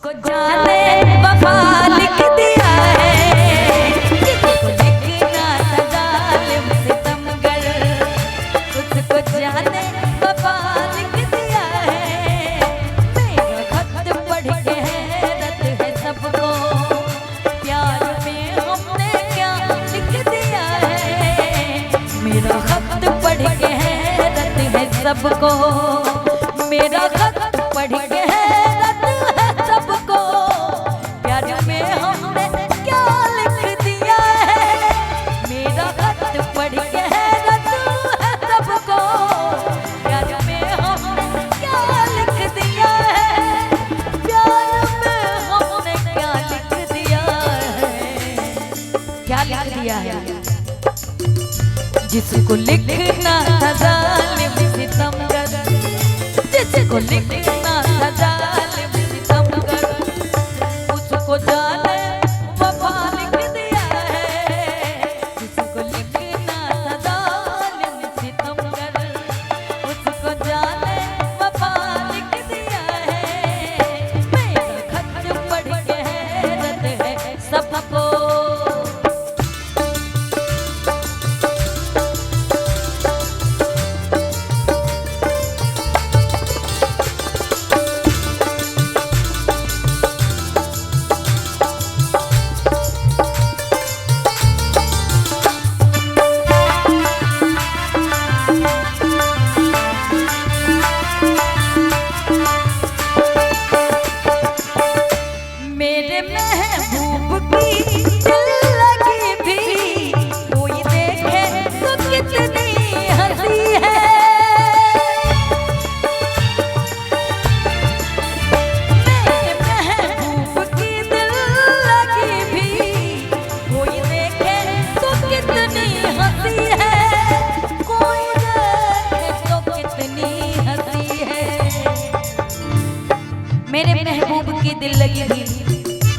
जिसको जाने वफा लिख दिया है, जिसको लिखना था जालिम सितमगर, उसको जाने वफा लिख दिया है। मेरा खत पढ़ के हैरत है सबको, प्यार में हमने क्या लिख दिया है। मेरा खत पढ़ के हैरत है सबको, मेरा खत पढ़ के हैरत है सबको, प्यार में हमने क्या लिख दिया है। मेरा खत पढ़ के हैरत है सबको, प्यार में हमने क्या लिख दिया है। प्यार में हमने क्या लिख दिया है, क्या लिख दिया है। जिसको लिखना था जालिम सितमगर, जिसको लिखना था जालिम सितमगर, उसको जाने वफा लिख दिया है। जिसको लिखना था जालिम सितमगर, उसको जाने वफा लिख दिया है। मेरा खत पढ़ के हैरत है सबको। मेरे महबूब की दिल लगी भी कोई देखे तो कितनी हंसी है। मेरे महबूब की दिल लगी भी कोई देखे तो कितनी हंसी है। कोई देखे तो कितनी हंसी है। मेरे महबूब की दिल लगी भी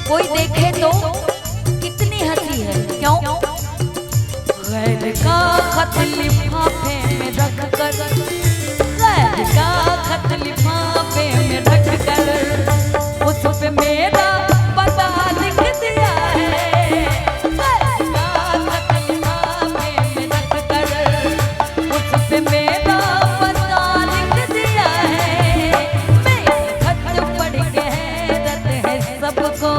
कोई देखे तो कितनी हंसी है। क्यों? गैर का खत लिफाफे में रख कर, गैर का खत लिफाफे में रख कर, उस पे मेरा पता लिख दिया है। गैर का खत लिफाफे में रख कर, उस पे मेरा पता लिख दिया है। मेरा खत पढ़ के हैरत है सबको।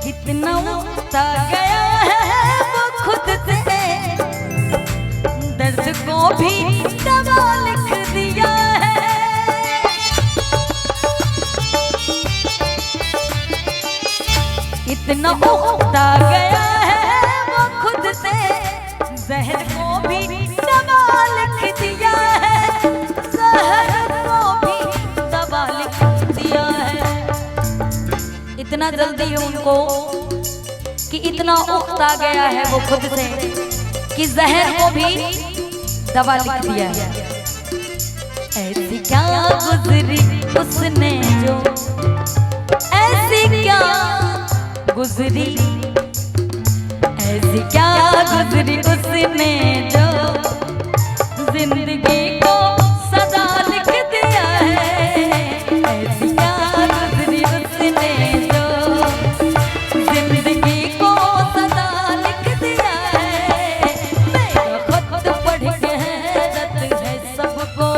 कितना उठता गया है वो खुद से, दर्द को भी दवा लिख दिया है। इतना उठता गया है वो खुद से, जहर को भी दवा लिख दिया है। जहर को भी दवा लिख दिया है। इतना जल्दी उनको कि इतना उकता गया है वो खुद से कि जहर को भी दवा लिख दिया है। ऐसी क्या गुजरी उसने जो, ऐसी क्या गुजरी, ऐसी क्या गुजरी उसने जो, जिंदगी को सदा लिख दिया है। ऐसी क्या गुजरी उसने जो, जिंदगी को सदा लिख दिया है। मेरा खत पढ़ के हैरत है सबको।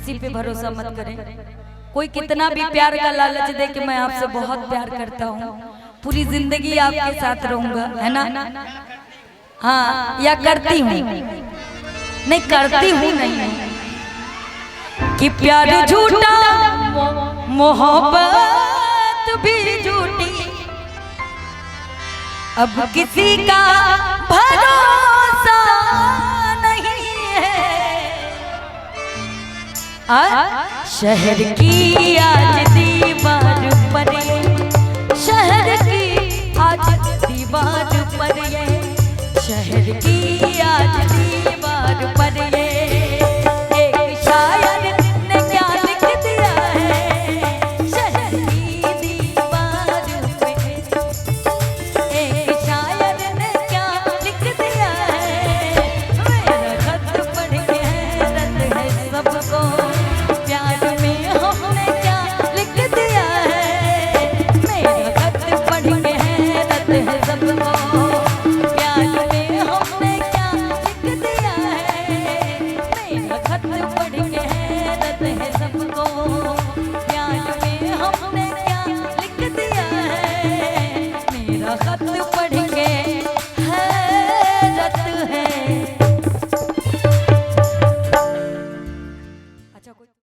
किसी पे भरोसा मत करें। कोई कितना भी प्यार का लालच दे कि मैं आपसे बहुत प्यार करता हूँ, पूरी जिंदगी आपके साथ रहूंगा, है ना, हाँ, या करती हूँ, नहीं करती हूँ नहीं, कि प्यार झूठा मोहब्बत भी झूठी, अब किसी का भरोसा नहीं है। शहर की आज दीवार पर ये, शहर की आज दीवार पर ये, शहर की आज दीवार